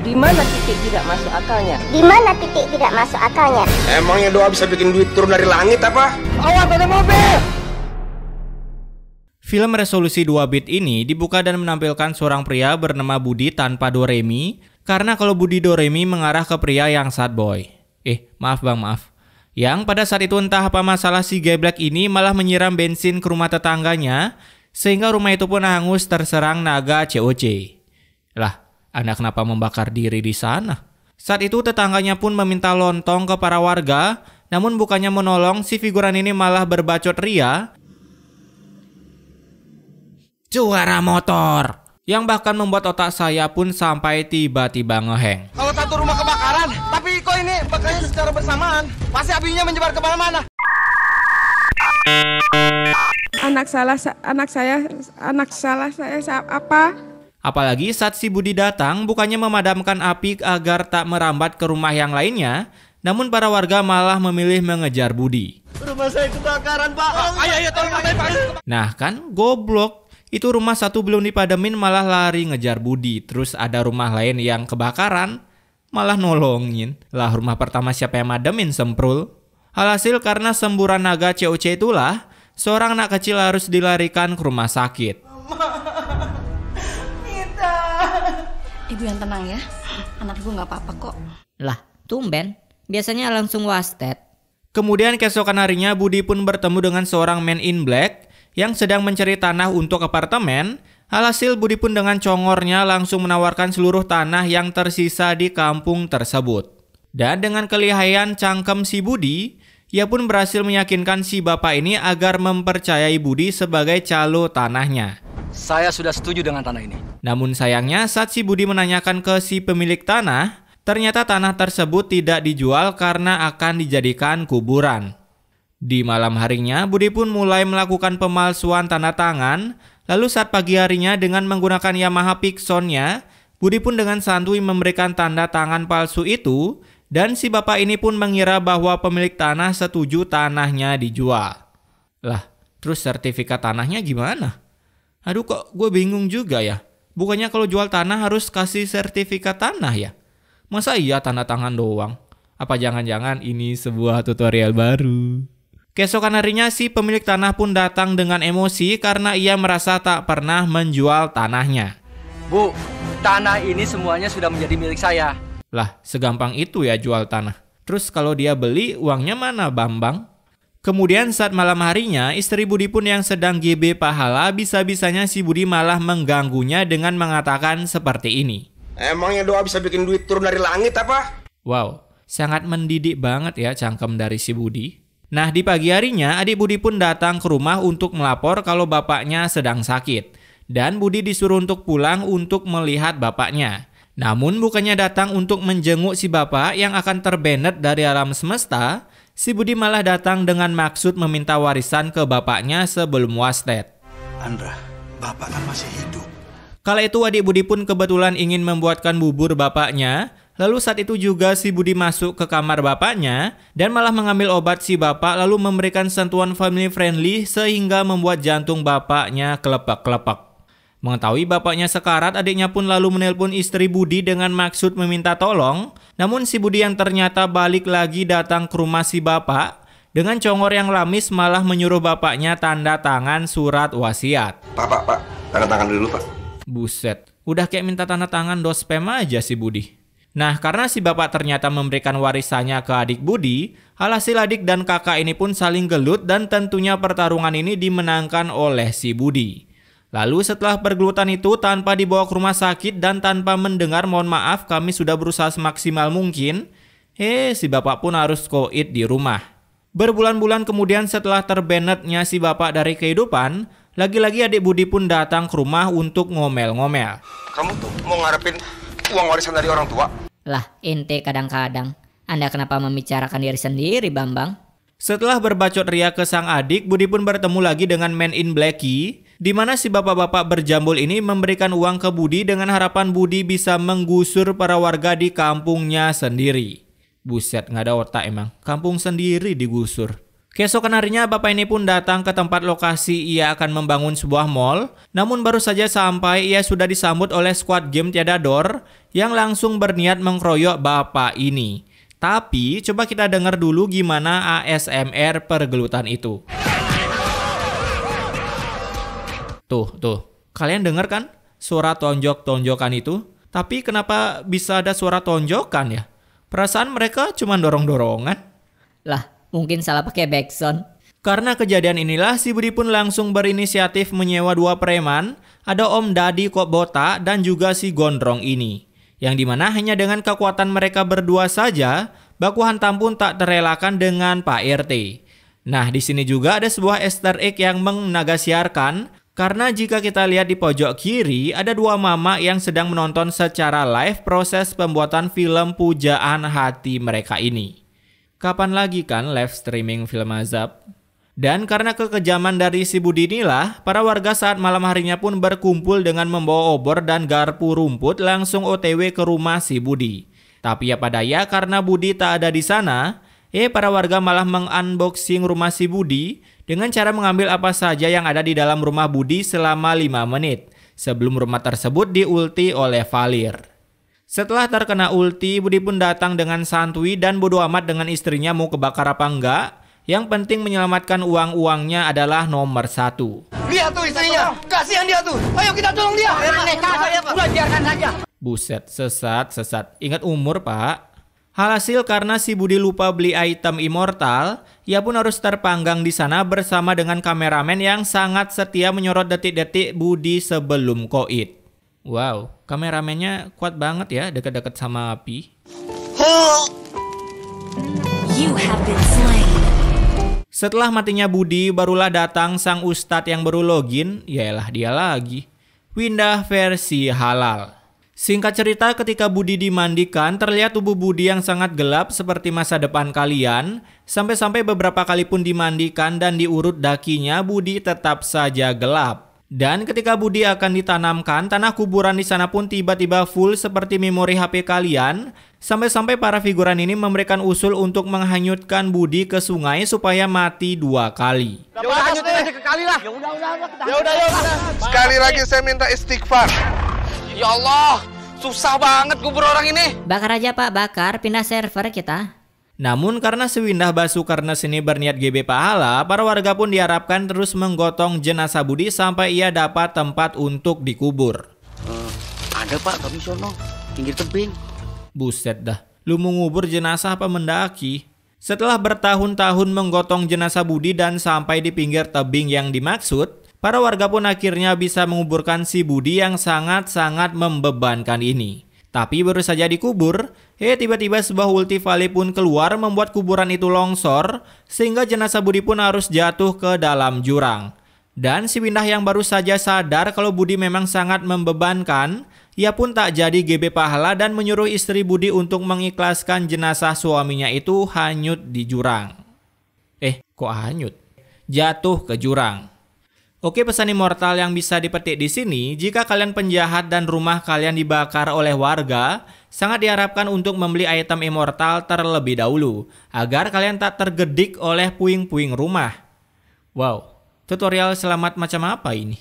Di mana titik tidak masuk akalnya? Di mana titik tidak masuk akalnya? Emangnya doa bisa bikin duit turun dari langit apa? Awas ada mobil! Film resolusi 2 bit ini dibuka dan menampilkan seorang pria bernama Budi tanpa Doremi, karena kalau Budi Doremi mengarah ke pria yang sad boy. Maaf bang, maaf. Yang pada saat itu entah apa masalah si geblek ini malah menyiram bensin ke rumah tetangganya, sehingga rumah itu pun hangus terserang naga COC. Lah, Anda kenapa membakar diri di sana? Saat itu tetangganya pun meminta lontong ke para warga, namun bukannya menolong, si figuran ini malah berbacot ria, "Juara motor!" Yang bahkan membuat otak saya pun sampai tiba-tiba ngeheng. Kalau satu rumah kebakaran, tapi kok ini bakarnya secara bersamaan, pasti apinya menyebar kemana-mana. Anak salah saya apa? Apalagi saat si Budi datang, bukannya memadamkan api agar tak merambat ke rumah yang lainnya, namun para warga malah memilih mengejar Budi. Rumah saya kebakaran, Pak. Ayo, tolong Pak. Nah kan, goblok. Itu rumah satu belum dipademin malah lari ngejar Budi. Terus ada rumah lain yang kebakaran, malah nolongin. Lah rumah pertama siapa yang mademin, semprul? Alhasil karena semburan naga COC itulah, seorang anak kecil harus dilarikan ke rumah sakit. Ibu yang tenang ya, anak ibu gak apa-apa kok. Lah, tumben. Biasanya langsung wasted. Kemudian keesokan harinya Budi pun bertemu dengan seorang man in black yang sedang mencari tanah untuk apartemen. Alhasil Budi pun dengan congornya langsung menawarkan seluruh tanah yang tersisa di kampung tersebut. Dan dengan kelihayan cangkem si Budi, ia pun berhasil meyakinkan si bapak ini agar mempercayai Budi sebagai calo tanahnya. Saya sudah setuju dengan tanah ini. Namun sayangnya saat si Budi menanyakan ke si pemilik tanah, ternyata tanah tersebut tidak dijual karena akan dijadikan kuburan. Di malam harinya, Budi pun mulai melakukan pemalsuan tanda tangan. Lalu saat pagi harinya dengan menggunakan Yamaha Pixonnya, Budi pun dengan santuy memberikan tanda tangan palsu itu. Dan si bapak ini pun mengira bahwa pemilik tanah setuju tanahnya dijual. Lah, terus sertifikat tanahnya gimana? Aduh kok gue bingung juga ya. Bukannya kalau jual tanah harus kasih sertifikat tanah ya? Masa iya tanda tangan doang? Apa jangan-jangan ini sebuah tutorial baru? Keesokan harinya si pemilik tanah pun datang dengan emosi karena ia merasa tak pernah menjual tanahnya. Bu, tanah ini semuanya sudah menjadi milik saya. Lah, segampang itu ya jual tanah. Terus kalau dia beli, uangnya mana Bambang? Kemudian saat malam harinya, istri Budi pun yang sedang GB pahala, bisa-bisanya si Budi malah mengganggunya dengan mengatakan seperti ini. Emangnya doa bisa bikin duit turun dari langit apa? Wow, sangat mendidik banget ya cangkem dari si Budi. Nah, di pagi harinya, adik Budi pun datang ke rumah untuk melapor kalau bapaknya sedang sakit. Dan Budi disuruh untuk pulang untuk melihat bapaknya. Namun bukannya datang untuk menjenguk si bapak yang akan terbenet dari alam semesta, si Budi malah datang dengan maksud meminta warisan ke bapaknya sebelum wasted. Andra, bapak kan masih hidup. Kala itu adik Budi pun kebetulan ingin membuatkan bubur bapaknya. Lalu saat itu juga si Budi masuk ke kamar bapaknya dan malah mengambil obat si bapak lalu memberikan sentuhan family friendly sehingga membuat jantung bapaknya kelepek-kelepek. Mengetahui bapaknya sekarat, adiknya pun lalu menelpon istri Budi dengan maksud meminta tolong. Namun si Budi yang ternyata balik lagi datang ke rumah si bapak dengan congor yang lamis malah menyuruh bapaknya tanda tangan surat wasiat. Pak, tanda tangan dulu Pak. Buset, udah kayak minta tanda tangan dos spam aja si Budi. Nah, karena si bapak ternyata memberikan warisannya ke adik Budi, alhasil adik dan kakak ini pun saling gelut dan tentunya pertarungan ini dimenangkan oleh si Budi. Lalu setelah pergelutan itu tanpa dibawa ke rumah sakit dan tanpa mendengar mohon maaf kami sudah berusaha semaksimal mungkin, si bapak pun harus koit di rumah. Berbulan-bulan kemudian setelah terbenetnya si bapak dari kehidupan, lagi-lagi adik Budi pun datang ke rumah untuk ngomel-ngomel. Kamu tuh mau ngarepin uang warisan dari orang tua? Lah, ente kadang-kadang. Anda kenapa membicarakan diri sendiri, Bambang? Setelah berbacot ria ke sang adik, Budi pun bertemu lagi dengan Man in Blacky, di mana si bapak-bapak berjambul ini memberikan uang ke Budi dengan harapan Budi bisa menggusur para warga di kampungnya sendiri. Buset, nggak ada otak emang. Kampung sendiri digusur. Keesokan harinya bapak ini pun datang ke tempat lokasi ia akan membangun sebuah mall. Namun baru saja sampai ia sudah disambut oleh squad game tiada dor yang langsung berniat mengkeroyok bapak ini. Tapi coba kita dengar dulu gimana ASMR pergelutan itu. Tuh, kalian dengar kan suara tonjok-tonjokan itu? Tapi kenapa bisa ada suara tonjokan ya? Perasaan mereka cuma dorong-dorongan. Lah, mungkin salah pakai backsound. Karena kejadian inilah si Budi pun langsung berinisiatif menyewa 2 preman, ada Om Dadi Kok Botak dan juga si Gondrong ini. Yang dimana hanya dengan kekuatan mereka berdua saja, baku hantam pun tak terelakkan dengan Pak RT. Nah, di sini juga ada sebuah Easter egg yang menagasiarkan, karena jika kita lihat di pojok kiri, ada 2 mama yang sedang menonton secara live proses pembuatan film Pujaan Hati mereka ini. Kapan lagi kan live streaming film azab? Dan karena kekejaman dari si Budi inilah, para warga saat malam harinya pun berkumpul dengan membawa obor dan garpu rumput langsung OTW ke rumah si Budi. Tapi apa daya karena Budi tak ada di sana, para warga malah mengunboxing rumah si Budi dengan cara mengambil apa saja yang ada di dalam rumah Budi selama 5 menit sebelum rumah tersebut diulti oleh Valir. Setelah terkena ulti, Budi pun datang dengan santuy dan bodo amat dengan istrinya mau kebakar apa enggak. Yang penting menyelamatkan uang-uangnya adalah nomor 1. Lihat tuh istrinya, kasihan dia tuh. Ayo kita tolong dia. Udah biarkan saja. Buset, sesat. Ingat umur, Pak. Alhasil karena si Budi lupa beli item immortal, ia pun harus terpanggang di sana bersama dengan kameramen yang sangat setia menyorot detik-detik Budi sebelum koit. Wow, kameramennya kuat banget ya deket-deket sama api. You have been slain. Setelah matinya Budi, barulah datang sang ustadz yang baru login, yaelah dia lagi. Windah versi halal. Singkat cerita, ketika Budi dimandikan, terlihat tubuh Budi yang sangat gelap seperti masa depan kalian. Sampai-sampai beberapa kali pun dimandikan dan diurut dakinya, Budi tetap saja gelap. Dan ketika Budi akan ditanamkan, tanah kuburan di sana pun tiba-tiba full seperti memori HP kalian. Sampai-sampai para figuran ini memberikan usul untuk menghanyutkan Budi ke sungai supaya mati 2 kali. Ya udah hanyutin aja ke kali lah. Ya udah. Sekali lagi saya minta istighfar. Ya Allah, susah banget kubur orang ini. Bakar aja Pak, bakar, pindah server kita. Namun karena Sewindah Basukarnes ini berniat GB pahala, para warga pun diharapkan terus menggotong jenazah Budi sampai ia dapat tempat untuk dikubur. Ada Pak, kami sono, pinggir tebing. Buset dah, lu mau ngubur jenazah apa mendaki? Setelah bertahun-tahun menggotong jenazah Budi dan sampai di pinggir tebing yang dimaksud, para warga pun akhirnya bisa menguburkan si Budi yang sangat-sangat membebankan ini. Tapi baru saja dikubur, tiba-tiba sebuah ulti Vali pun keluar membuat kuburan itu longsor, sehingga jenazah Budi pun harus jatuh ke dalam jurang. Dan si Windah yang baru saja sadar kalau Budi memang sangat membebankan, ia pun tak jadi GB pahala dan menyuruh istri Budi untuk mengikhlaskan jenazah suaminya itu hanyut di jurang. Kok hanyut? Jatuh ke jurang. Oke, pesan immortal yang bisa dipetik di sini, jika kalian penjahat dan rumah kalian dibakar oleh warga, sangat diharapkan untuk membeli item immortal terlebih dahulu, agar kalian tak tergedik oleh puing-puing rumah. Wow, tutorial selamat macam apa ini?